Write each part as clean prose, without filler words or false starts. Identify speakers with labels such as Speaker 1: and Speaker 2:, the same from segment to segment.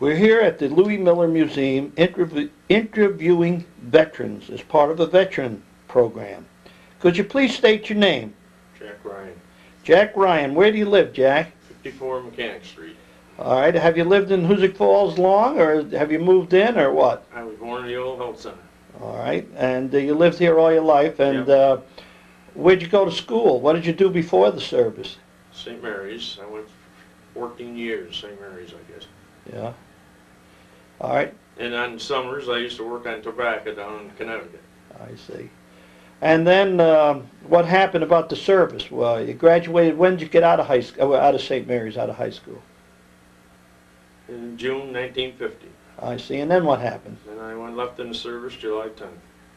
Speaker 1: We're here at the Louis Miller Museum interviewing veterans as part of a veteran program. Could you please state your name?
Speaker 2: Jack Ryan.
Speaker 1: Jack Ryan. Where do you live, Jack?
Speaker 2: 54 Mechanic Street.
Speaker 1: All right. Have you lived in Hoosick Falls long, or have you moved in, or what?
Speaker 2: I was born in the old health center.
Speaker 1: All right. And you lived here all your life, and
Speaker 2: Yep.
Speaker 1: Where'd you go to school? What did you do before the service?
Speaker 2: St. Mary's. I went 14 years, St. Mary's, I guess.
Speaker 1: Yeah. All right.
Speaker 2: And on summers, I used to work on tobacco down in Connecticut.
Speaker 1: I see. And then what happened about the service? Well, you graduated. When did you get out of high school? Out of St. Mary's, out of high school?
Speaker 2: In June 1950.
Speaker 1: I see. And then what happened?
Speaker 2: And I left in the service July 10th.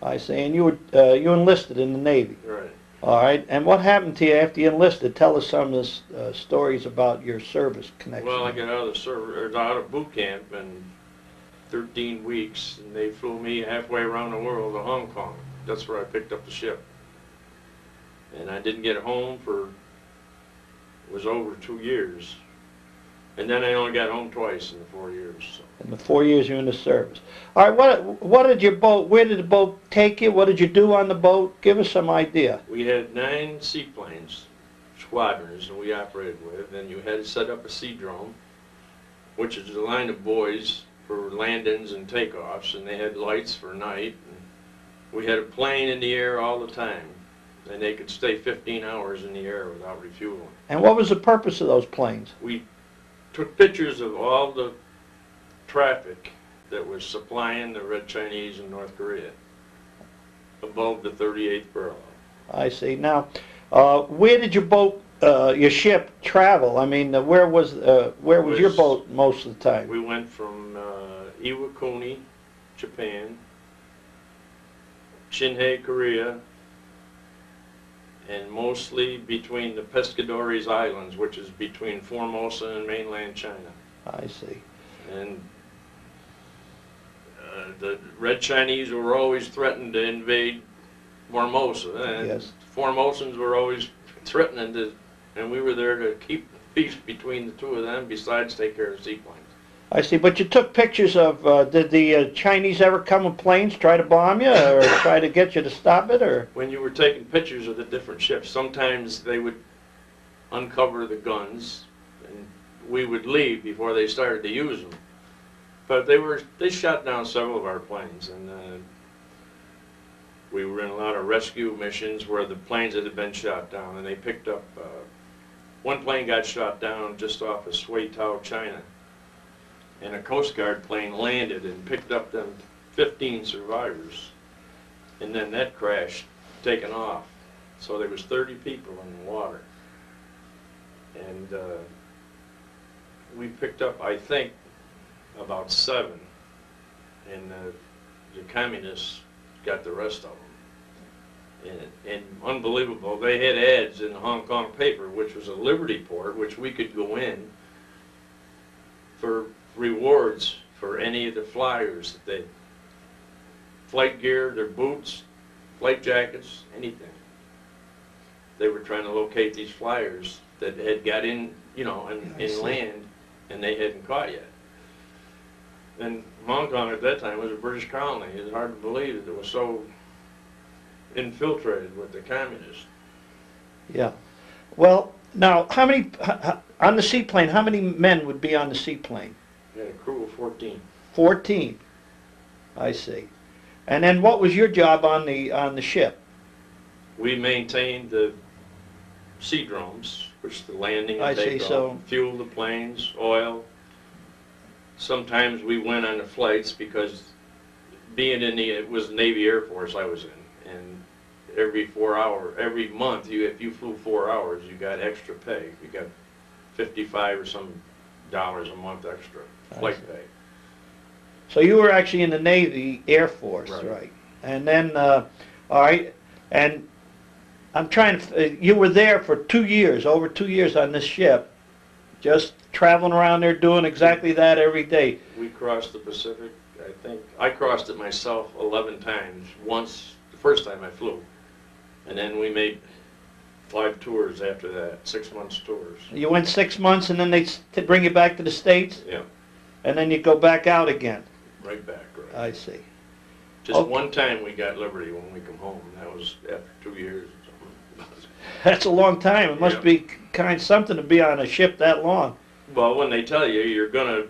Speaker 1: I see. And you enlisted in the Navy.
Speaker 2: Right.
Speaker 1: All right. And what happened to you after you enlisted? Tell us some of the stories about your service connection.
Speaker 2: Well, I got out of the service, out of boot camp in 13 weeks, and they flew me halfway around the world to Hong Kong. That's where I picked up the ship. And I didn't get home for, it was over 2 years. And then I only got home twice in the 4 years. So.
Speaker 1: In the 4 years you were in the service. All right, what did your boat, where did the boat take you? What did you do on the boat? Give us some idea.
Speaker 2: We had 9 seaplanes, squadrons, that we operated with, and you had to set up a sea drone, which is a line of buoys for landings and takeoffs, and they had lights for night. And we had a plane in the air all the time, and they could stay 15 hours in the air without refueling.
Speaker 1: And what was the purpose of those planes?
Speaker 2: We took pictures of all the traffic that was supplying the Red Chinese in North Korea above the 38th parallel.
Speaker 1: I see. Now, where did your boat, your ship, travel? I mean, where was your boat most of the time?
Speaker 2: We went from Iwakuni, Japan, Shinhei, Korea, and mostly between the Pescadores Islands, which is between Formosa and mainland China.
Speaker 1: I see.
Speaker 2: And the Red Chinese were always threatened to invade Formosa, and
Speaker 1: yes.
Speaker 2: Formosans were always threatening to, and we were there to keep peace between the two of them, besides take care of seaplanes.
Speaker 1: I see, but you took pictures of, did the Chinese ever come with planes, try to bomb you, or try to get you to stop it, or?
Speaker 2: When you were taking pictures of the different ships, sometimes they would uncover the guns, and we would leave before they started to use them. But they shot down several of our planes, and we were in a lot of rescue missions where the planes had been shot down, and they picked up, one plane got shot down just off of Suitao, China. And a Coast Guard plane landed and picked up them 15 survivors. And then that crashed, taken off. So there was 30 people in the water. And we picked up, I think, about 7. And the communists got the rest of them. And unbelievable, they had ads in the Hong Kong paper, which was a Liberty port, which we could go in for rewards for any of the flyers that they, flight gear, their boots, flight jackets, anything. They were trying to locate these flyers that had got in, you know, in land, and they hadn't caught yet. And Hong Kong at that time was a British colony. It's hard to believe that it was so infiltrated with the communists.
Speaker 1: Yeah. Well, now, how many, on the seaplane, how many men would be on the seaplane?
Speaker 2: We had a crew of 14.
Speaker 1: 14. I see. And then what was your job on the ship?
Speaker 2: We maintained the sea drones, which the landing and
Speaker 1: I see,
Speaker 2: takeoff,
Speaker 1: so
Speaker 2: fuel the planes, oil. Sometimes we went on the flights because being in it was the Navy Air Force I was in, and every month, if you flew 4 hours, you got extra pay. You got $55 or some dollars a month extra flight pay.
Speaker 1: So you were actually in the Navy Air Force, right? And then, all right, and I'm trying to, you were there for 2 years, over 2 years on this ship, just traveling around there doing exactly that every day.
Speaker 2: We crossed the Pacific, I think. I crossed it myself 11 times. Once, the first time I flew. And then we made 5 tours after that, 6 months tours.
Speaker 1: You went 6 months and then they bring you back to the States?
Speaker 2: Yeah.
Speaker 1: and then you go back out again.
Speaker 2: Right back, right.
Speaker 1: I see.
Speaker 2: Just
Speaker 1: Okay.
Speaker 2: one time we got liberty when we come home, and that was after 2 years or something.
Speaker 1: That's a long time. It must
Speaker 2: Yeah.
Speaker 1: be kind something to be on a ship that long.
Speaker 2: Well, when they tell you you're gonna,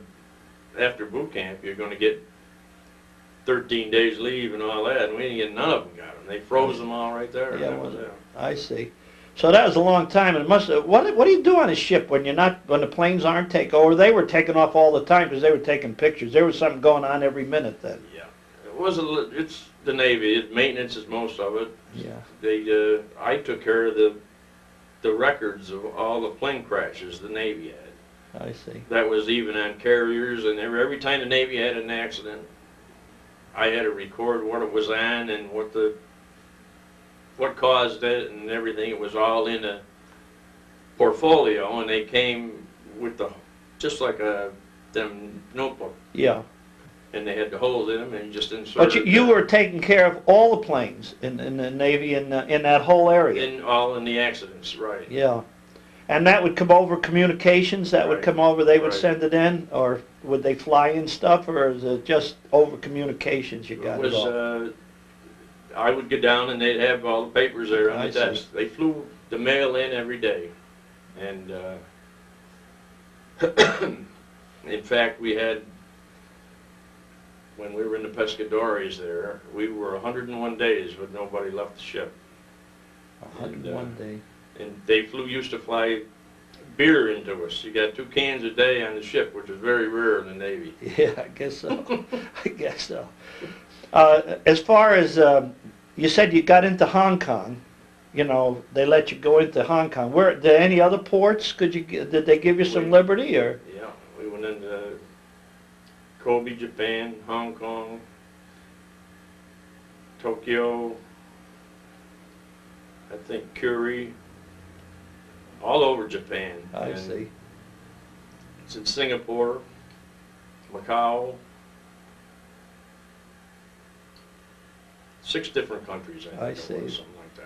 Speaker 2: after boot camp, you're gonna get 13 days leave and all that, and we didn't get none of them got them. They froze them all right there.
Speaker 1: Yeah,
Speaker 2: That was
Speaker 1: well,
Speaker 2: it.
Speaker 1: I see. So that was a long time. And it must. What do you do on a ship when you're not, when the planes aren't taking over? They were taking off all the time because they were taking pictures. There was something going on every minute then.
Speaker 2: Yeah, it was it's the Navy. Maintenance is most of it.
Speaker 1: Yeah.
Speaker 2: They I took care of the records of all the plane crashes the Navy had.
Speaker 1: I see.
Speaker 2: That was even on carriers, and every time the Navy had an accident, I had to record what it was on and what caused it and everything. It was all in a portfolio, and they came with just like them notebook,
Speaker 1: Yeah.
Speaker 2: and they had the holes in them, and you just insert.
Speaker 1: But you were taking care of all the planes in the Navy in that whole area.
Speaker 2: in the accidents, right?
Speaker 1: Yeah. And that would come over communications, that would
Speaker 2: Right.
Speaker 1: come over, they would
Speaker 2: Right.
Speaker 1: send it in, or would they fly in stuff, or is it just over communications you got
Speaker 2: It was.
Speaker 1: it all?
Speaker 2: I would get down, and they'd have all the papers there on
Speaker 1: I
Speaker 2: the
Speaker 1: see.
Speaker 2: desk. They flew the mail in every day, and in fact, we had, when we were in the Pescadores there, we were 101 days with nobody left the ship.
Speaker 1: 101 day.
Speaker 2: And they used to fly beer into us. You got 2 cans a day on the ship, which is very rare in the Navy.
Speaker 1: Yeah, I guess so. I guess so. As far as, you said you got into Hong Kong, you know, they let you go into Hong Kong. Where, did any other ports, did they give you some liberty, or?
Speaker 2: Yeah, we went into Kobe, Japan, Hong Kong, Tokyo, I think Curie, all over Japan.
Speaker 1: I
Speaker 2: And
Speaker 1: see.
Speaker 2: it's in Singapore, Macau, 6 different countries, I think
Speaker 1: see.
Speaker 2: it was, something like that.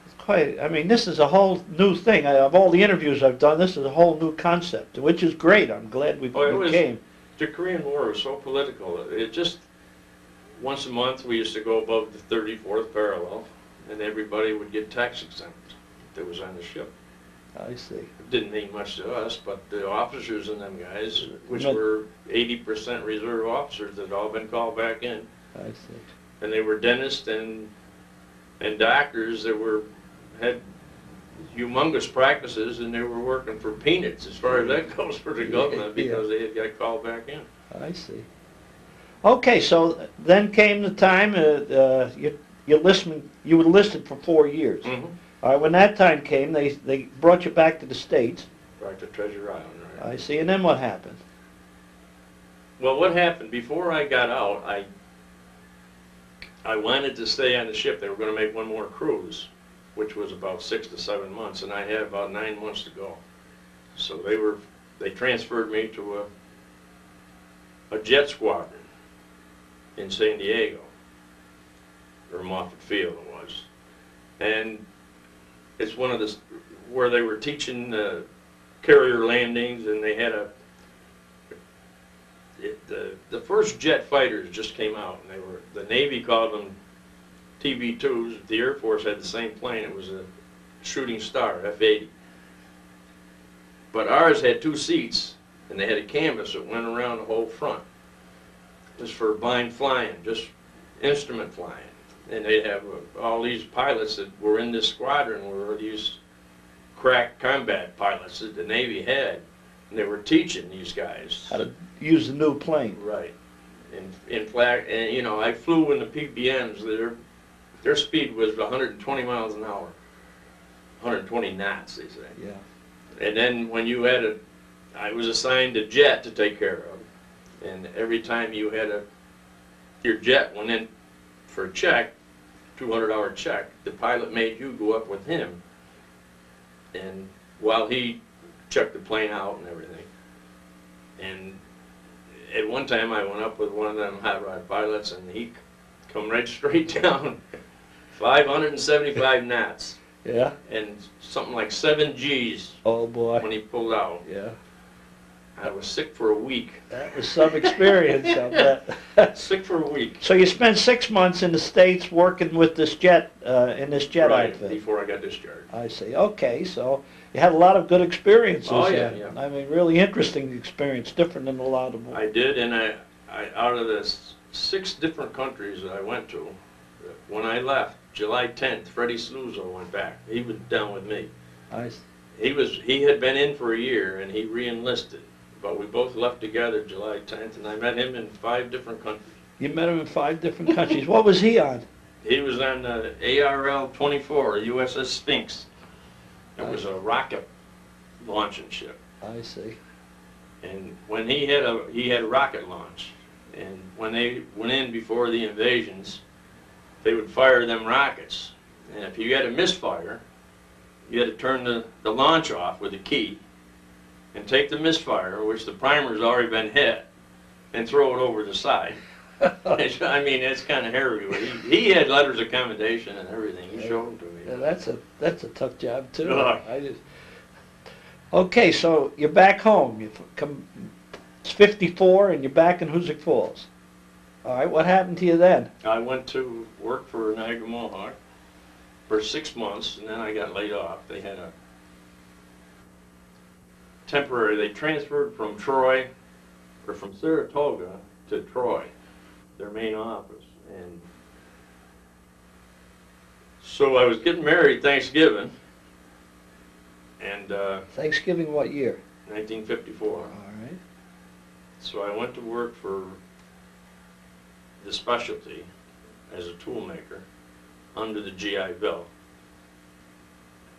Speaker 1: It's quite, I mean, this is a whole new thing. Of all the interviews I've done, this is a whole new concept, which is great. I'm glad we came.
Speaker 2: The Korean War was so political. It just, once a month we used to go above the 34th parallel, and everybody would get tax exempt that was on the ship.
Speaker 1: I see.
Speaker 2: It didn't mean much to us, but the officers and them guys, which
Speaker 1: But-
Speaker 2: were 80% reserve officers, had all been called back in.
Speaker 1: I see.
Speaker 2: And they were dentists and doctors that had humongous practices, and they were working for peanuts as far as that goes for the government, because they had got called back in.
Speaker 1: I see. Okay, so then came the time, you were enlisted for 4 years.
Speaker 2: Mm-hmm.
Speaker 1: All right, when that time came, they brought you back to the States.
Speaker 2: Back to Treasure Island, right?
Speaker 1: I see, and then what happened?
Speaker 2: Well, what happened, before I got out, I wanted to stay on the ship. They were going to make one more cruise, which was about 6 to 7 months, and I had about 9 months to go. So they transferred me to a jet squadron in San Diego, or Moffett Field it was. And it's one of the, where they were teaching carrier landings, and they had the first jet fighters just came out, and the Navy called them TB2s. The Air Force had the same plane. It was a Shooting Star, F-80. But ours had 2 seats, and they had a canvas that went around the whole front. It was for blind flying, just instrument flying. And they'd have all these pilots that were in this squadron were these crack combat pilots that the Navy had. And they were teaching these guys
Speaker 1: How to use the new plane.
Speaker 2: right. In fact, and you know, I flew in the PBMs. Their speed was 120 miles an hour, 120 knots, they say.
Speaker 1: Yeah.
Speaker 2: And then when you had I was assigned a jet to take care of, and every time you had your jet went in for a check, 200-hour check, the pilot made you go up with him, and while he checked the plane out and everything. And at one time I went up with one of them hot rod pilots, and he come right straight down 575 knots,
Speaker 1: Yeah?
Speaker 2: and something like 7 G's
Speaker 1: Oh boy.
Speaker 2: when he pulled out.
Speaker 1: Yeah.
Speaker 2: I was sick for a week.
Speaker 1: That was some experience, I bet.
Speaker 2: Sick for a week.
Speaker 1: So you spent 6 months in the States working with this jet, in this jet
Speaker 2: Right,
Speaker 1: outfit.
Speaker 2: before I got discharged.
Speaker 1: I see. Okay, so you had a lot of good experiences.
Speaker 2: Oh, yeah, yeah.
Speaker 1: I mean, really interesting experience, different than a lot of them.
Speaker 2: I did, and I out of the 6 different countries that I went to, when I left, July 10th, Freddie Sluzzo went back. He was down with me. He had been in for a year, and he re-enlisted. But we both left together July 10th, and I met him in 5 different countries.
Speaker 1: You met him in 5 different countries. What was he on?
Speaker 2: He was on ARL-24, USS Sphinx. It was a rocket launching ship.
Speaker 1: I see.
Speaker 2: And when he had a rocket launch, and when they went in before the invasions, they would fire them rockets. And if you had a misfire, you had to turn the launch off with a key and take the misfire, which the primer's already been hit, and throw it over the side. I mean, it's kind of hairy. He had letters of commendation and everything. He showed them to me.
Speaker 1: Yeah, that's a tough job too.
Speaker 2: Oh.
Speaker 1: Okay, so you're back home. It's 54, and you're back in Hoosick Falls. All right, what happened to you then?
Speaker 2: I went to work for Niagara Mohawk for 6 months, and then I got laid off. They had a temporary. They transferred from Troy, or from Saratoga to Troy, their main office, and so I was getting married Thanksgiving, and
Speaker 1: Thanksgiving what year?
Speaker 2: 1954.
Speaker 1: All right.
Speaker 2: So I went to work for the specialty as a tool maker under the GI Bill.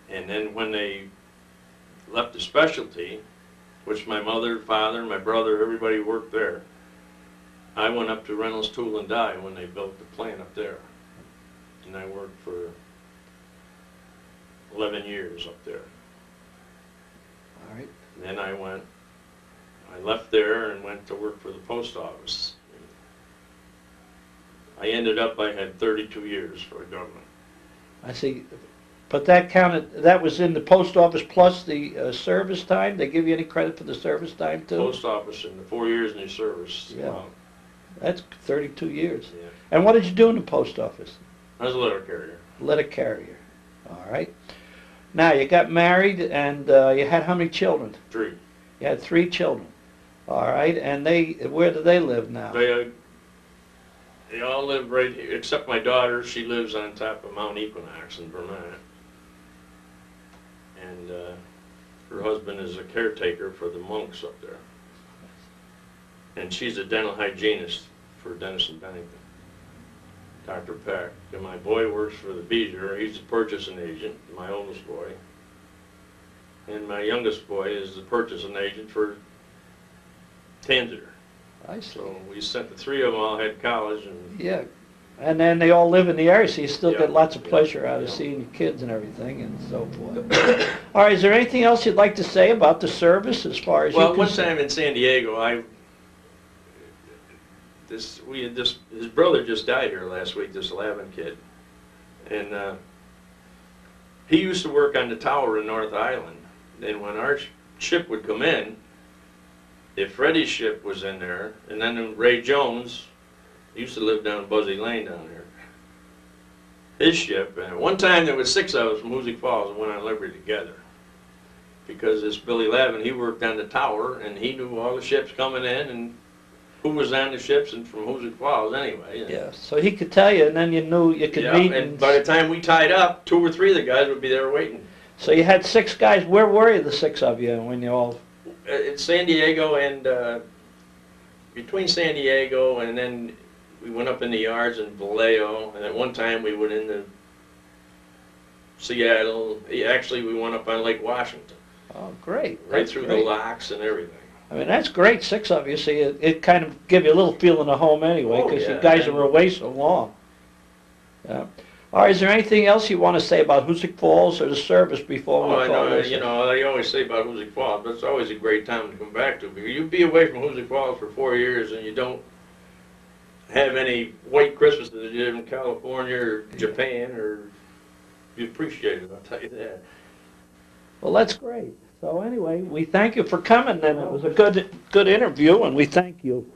Speaker 2: And then when they left the specialty, which my mother, father, my brother, everybody worked there, I went up to Reynolds Tool and Die when they built the plant up there. And I worked for 11 years up there.
Speaker 1: All right.
Speaker 2: And then I left there and went to work for the post office. I ended up, I had 32 years for the government.
Speaker 1: I see. But that was in the post office plus the service time? They give you any credit for the service time too?
Speaker 2: Post office in the 4 years in the service.
Speaker 1: Yeah.
Speaker 2: Wow.
Speaker 1: That's 32 years.
Speaker 2: Yeah.
Speaker 1: And what did you do in the post office?
Speaker 2: I was a letter carrier.
Speaker 1: Letter carrier. All right. Now, you got married, and you had how many children?
Speaker 2: 3.
Speaker 1: You had 3 children. All right. And where do they live now?
Speaker 2: They all live right here, except my daughter. She lives on top of Mount Equinox in Vermont. And her husband is a caretaker for the monks up there. And she's a dental hygienist for Denison Bennington, Dr. Peck. And my boy works for the Beezer. He's the purchasing agent, my oldest boy. And my youngest boy is the purchasing agent for Tanziter.
Speaker 1: I see.
Speaker 2: So we sent the 3 of them all had college. And
Speaker 1: Yeah. And then they all live in the area, so you still
Speaker 2: Yeah.
Speaker 1: get lots of pleasure out of
Speaker 2: Yeah.
Speaker 1: seeing your kids and everything and so forth. All right, is there anything else you'd like to say about the service as far as
Speaker 2: well,
Speaker 1: you
Speaker 2: one
Speaker 1: can
Speaker 2: time in San Diego, his brother just died here last week, this Lavin kid. And he used to work on the tower in North Island. And when our ship would come in, if Freddie's ship was in there, and then Ray Jones, he used to live down Buzzy Lane down here, his ship, and one time there was 6 of us from Hoosick Falls and went on Liberty together. Because this Billy Lavin, he worked on the tower, and he knew all the ships coming in, and who was on the ships and from Hoosick Falls anyway.
Speaker 1: Yeah, so he could tell you, and then you knew you could meet.
Speaker 2: And by the time we tied up, 2 or 3 of the guys would be there waiting.
Speaker 1: So you had 6 guys. Where were you, the 6 of you, when you all?
Speaker 2: It's San Diego and between San Diego and then we went up in the yards in Vallejo, and at one time we went into Seattle. Actually, we went up on Lake Washington.
Speaker 1: Oh, great!
Speaker 2: Right
Speaker 1: That's
Speaker 2: through
Speaker 1: great.
Speaker 2: the locks and everything.
Speaker 1: I mean, that's great. 6 of you. See, it kind of give you a little feeling of home anyway,
Speaker 2: Oh,
Speaker 1: because
Speaker 2: yeah.
Speaker 1: you guys were away so long. Yeah. All right. Is there anything else you want to say about Hoosick Falls or the service before we
Speaker 2: Oh, I
Speaker 1: call
Speaker 2: know,
Speaker 1: this?
Speaker 2: you know, I always say about Hoosick Falls, but it's always a great time to come back to. Because you be away from Hoosick Falls for 4 years and you don't have any white Christmases that you have in California or Japan, or you appreciate it, I'll tell you that.
Speaker 1: Well, that's great. So anyway, we thank you for coming, and it was a good interview, and we thank you.